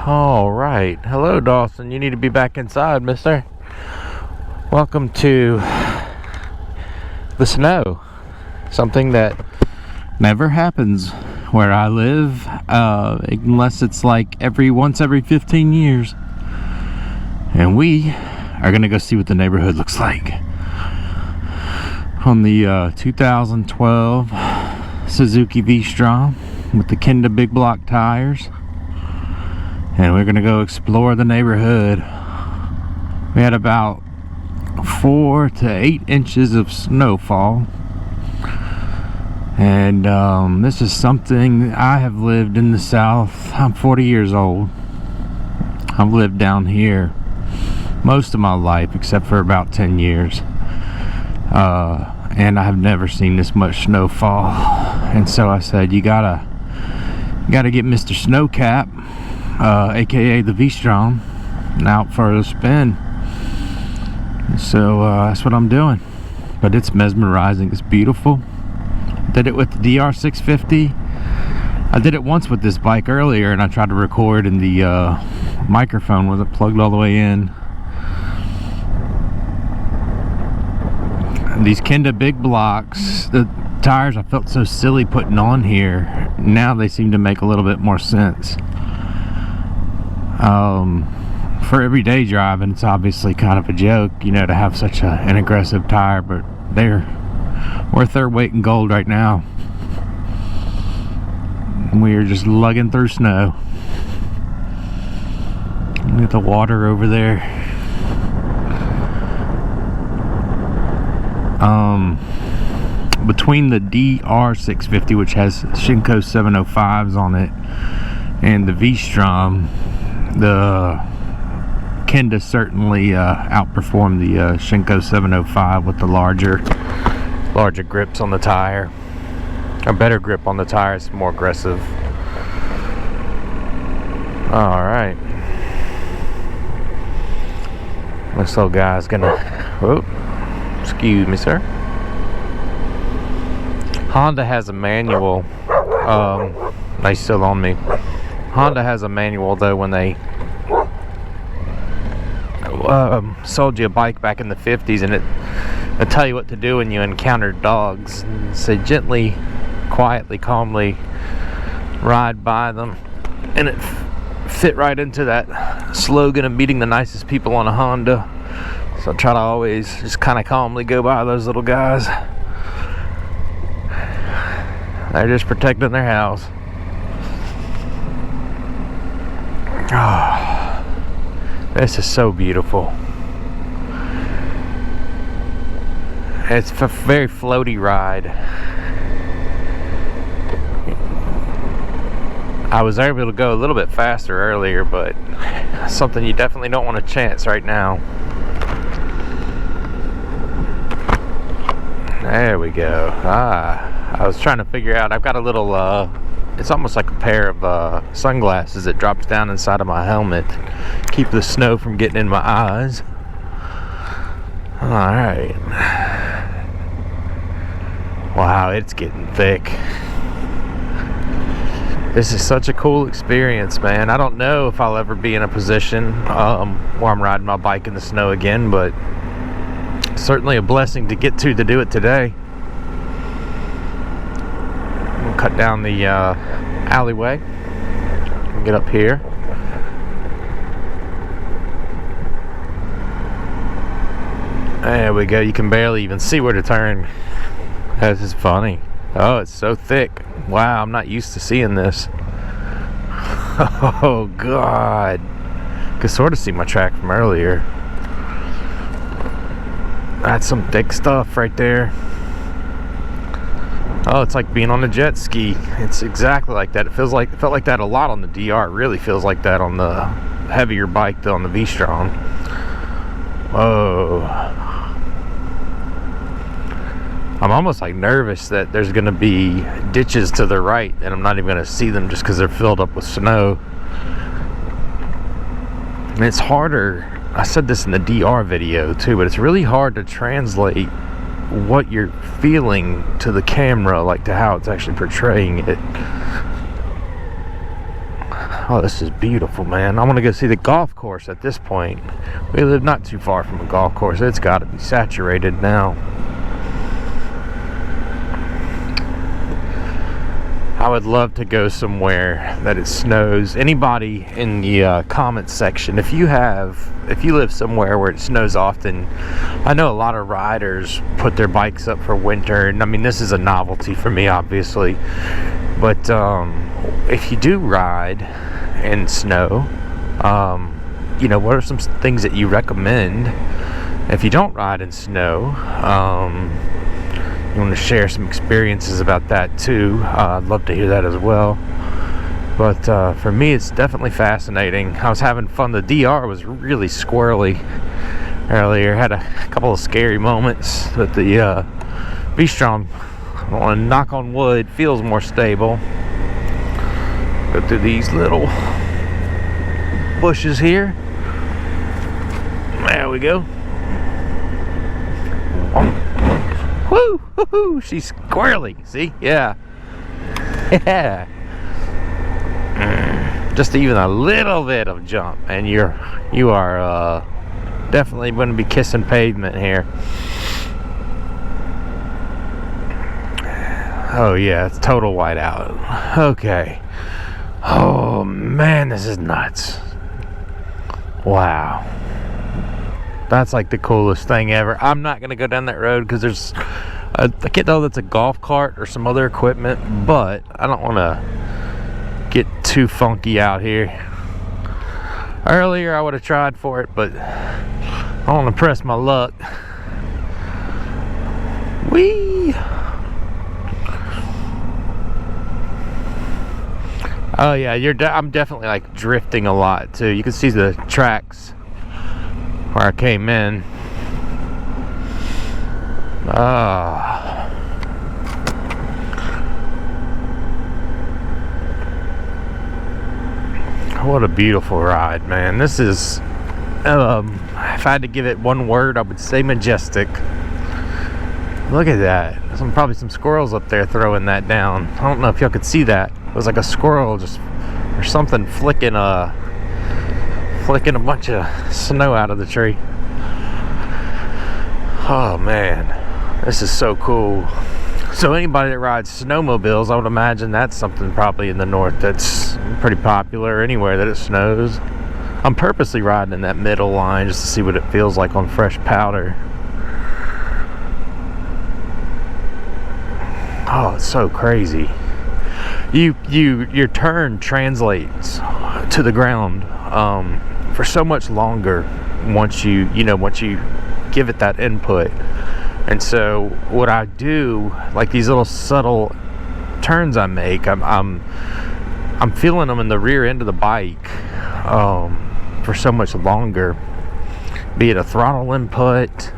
All right. Hello, Dawson. You need to be back inside, mister. Welcome to the snow. Something that never happens where I live, unless it's like once every 15 years. And we are going to go see what the neighborhood looks like on the 2012 Suzuki V-Strom with the Kenda big block tires. And we're gonna go explore the neighborhood. We had about 4 to 8 inches of snowfall, and this is something. I have lived in the South. I'm 40 years old. I've lived down here most of my life except for about 10 years, and I have never seen this much snowfall. And so I said, you gotta get Mr. Snowcap, aka the V-Strom, out for a spin. So that's what I'm doing. But it's mesmerizing. It's beautiful. Did it with the DR650. I did it once with this bike earlier, and I tried to record, and the microphone wasn't plugged all the way in. And these Kenda big blocks, the tires I felt so silly putting on here, now they seem to make a little bit more sense. For everyday driving, it's obviously kind of a joke, you know, to have such an aggressive tire, but they're worth their weight in gold right now. And we are just lugging through snow. Look at the water over there. Between the DR650, which has Shinko 705s on it, and the V-Strom, the Kenda certainly outperformed the Shinko 705 with the larger grips on the tire. A better grip on the tire. It's more aggressive. All right, this little guy's gonna. Whoop! Excuse me, sir. Honda has a manual. They still on me. Honda has a manual though. When they sold you a bike back in the 50s, and it'll tell you what to do when you encounter dogs. And say gently, quietly, calmly ride by them, and it fit right into that slogan of meeting the nicest people on a Honda. So I try to always just kind of calmly go by those little guys. They're just protecting their house. Oh, this is so beautiful. It's a very floaty ride. I was able to go a little bit faster earlier, but something you definitely don't want to chance right now. There we go. I was trying to figure out, I've got a little, it's almost like a pair of sunglasses that drops down inside of my helmet to keep the snow from getting in my eyes. Alright. Wow, it's getting thick. This is such a cool experience, man. I don't know if I'll ever be in a position where I'm riding my bike in the snow again, but certainly a blessing to get to do it today. We'll cut down the alleyway and get up here. There we go. You can barely even see where to turn. This is funny. Oh, it's so thick. Wow, I'm not used to seeing this. Oh God, could sort of see my track from earlier. That's some thick stuff right there. Oh, it's like being on a jet ski. It's exactly like that. It felt like that a lot on the DR. It really feels like that on the heavier bike, on the V-Strom. Whoa. I'm almost like nervous that there's going to be ditches to the right and I'm not even going to see them just because they're filled up with snow. And it's harder. I said this in the DR video too, but it's really hard to translate what you're feeling to the camera, like to how it's actually portraying it. Oh, this is beautiful, man. I want to go see the golf course at this point. We live not too far from a golf course. It's got to be saturated now. I would love to go somewhere that it snows. Anybody in the comments section, if you live somewhere where it snows often, I know a lot of riders put their bikes up for winter, and I mean, this is a novelty for me, obviously, but if you do ride in snow, you know, what are some things that you recommend if you don't ride in snow? You want to share some experiences about that too. I'd love to hear that as well. But for me, it's definitely fascinating. I was having fun. The DR was really squirrely earlier. Had a couple of scary moments, but the V-Strom, I want to knock on wood, feels more stable. Go through these little bushes here. There we go. Woo! Woo-hoo, she's squirrely. See? Yeah. Yeah. Just even a little bit of jump, and you are definitely going to be kissing pavement here. Oh yeah, it's total whiteout. Okay. Oh man, this is nuts. Wow. That's like the coolest thing ever. I'm not gonna go down that road because there's I can't tell if that's a golf cart or some other equipment, but I don't want to get too funky out here. Earlier I would have tried for it, but I want to press my luck. Whee! Oh yeah, I'm definitely like drifting a lot too. You can see the tracks where I came in. What a beautiful ride, man. This is, if I had to give it one word, I would say majestic. Look at that. There's probably some squirrels up there throwing that down. I don't know if y'all could see that. It was like a squirrel just, or something flicking a bunch of snow out of the tree. Oh man, this is so cool. So anybody that rides snowmobiles, I would imagine that's something probably in the north that's pretty popular anywhere that it snows. I'm purposely riding in that middle line just to see what it feels like on fresh powder. Oh, it's so crazy. Your turn translates to the ground for so much longer once you give it that input. And so what I do, like these little subtle turns I make, I'm feeling them in the rear end of the bike for so much longer, be it a throttle input,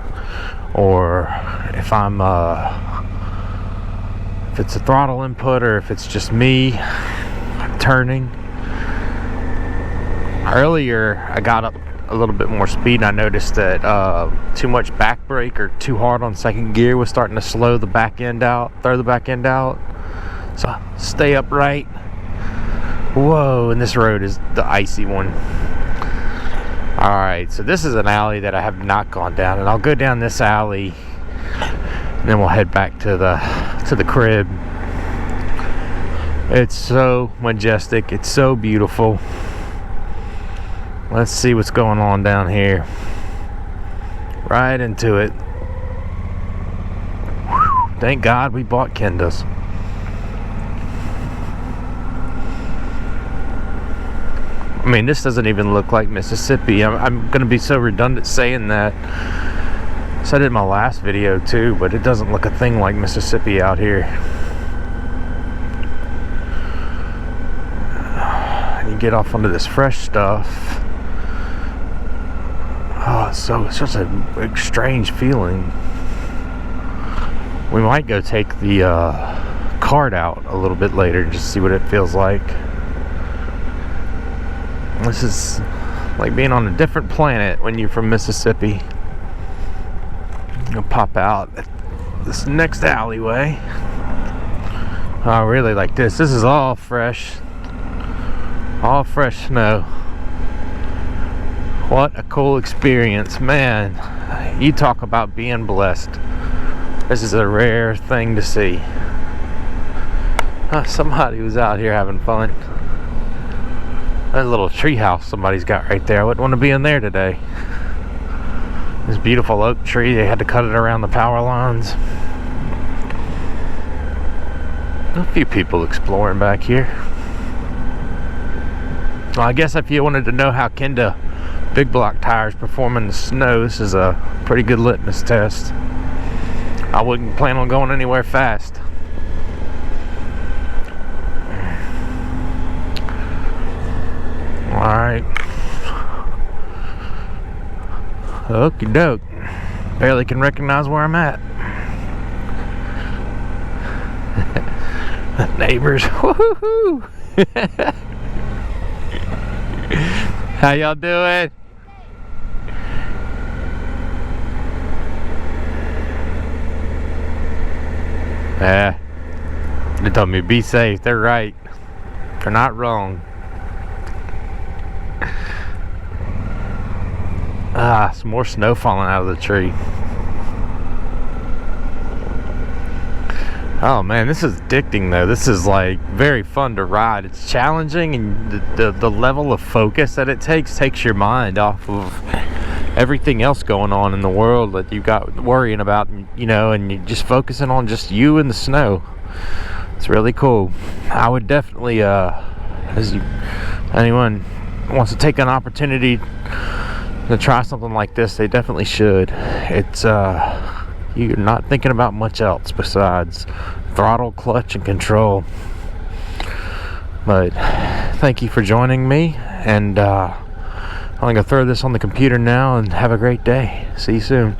or if it's a throttle input, or if it's just me turning. Earlier I got up a little bit more speed, and I noticed that too much back brake or too hard on second gear was starting to slow the back end out, throw the back end out. So stay upright. Whoa, and this road is the icy one. Alright, so this is an alley that I have not gone down, and I'll go down this alley and then we'll head back to the crib. It's so majestic, it's so beautiful. Let's see what's going on down here. Right into it. Whew, thank God we bought Kendas. I mean, this doesn't even look like Mississippi. I'm going to be so redundant saying that. I said it in my last video too, but it doesn't look a thing like Mississippi out here. And you get off onto this fresh stuff. Oh, it's such a strange feeling. We might go take the cart out a little bit later and just see what it feels like. This is like being on a different planet when you're from Mississippi. I'll pop out at this next alleyway. I really like this. This is all fresh. All fresh snow. What a cool experience, man. You talk about being blessed. This is a rare thing to see. Somebody was out here having fun. That little tree house somebody's got right there. I wouldn't want to be in there today. This beautiful oak tree, they had to cut it around the power lines. A few people exploring back here. Well, I guess if you wanted to know how Kenda big block tires perform in the snow, this is a pretty good litmus test. I wouldn't plan on going anywhere fast. Alright. Okie doke. Barely can recognize where I'm at. Neighbors. Woohoo! How y'all doing? Yeah. They told me be safe. They're right. They're not wrong. Some more snow falling out of the tree. Oh man, this is addicting though. This is like very fun to ride. It's challenging, and the level of focus that it takes your mind off of everything else going on in the world that you got worrying about, you know, and you're just focusing on just you and the snow. It's really cool. I would definitely, anyone wants to take an opportunity to try something like this, they definitely should. It's you're not thinking about much else besides throttle, clutch, and control. But thank you for joining me, and I'm gonna throw this on the computer now and have a great day. See you soon.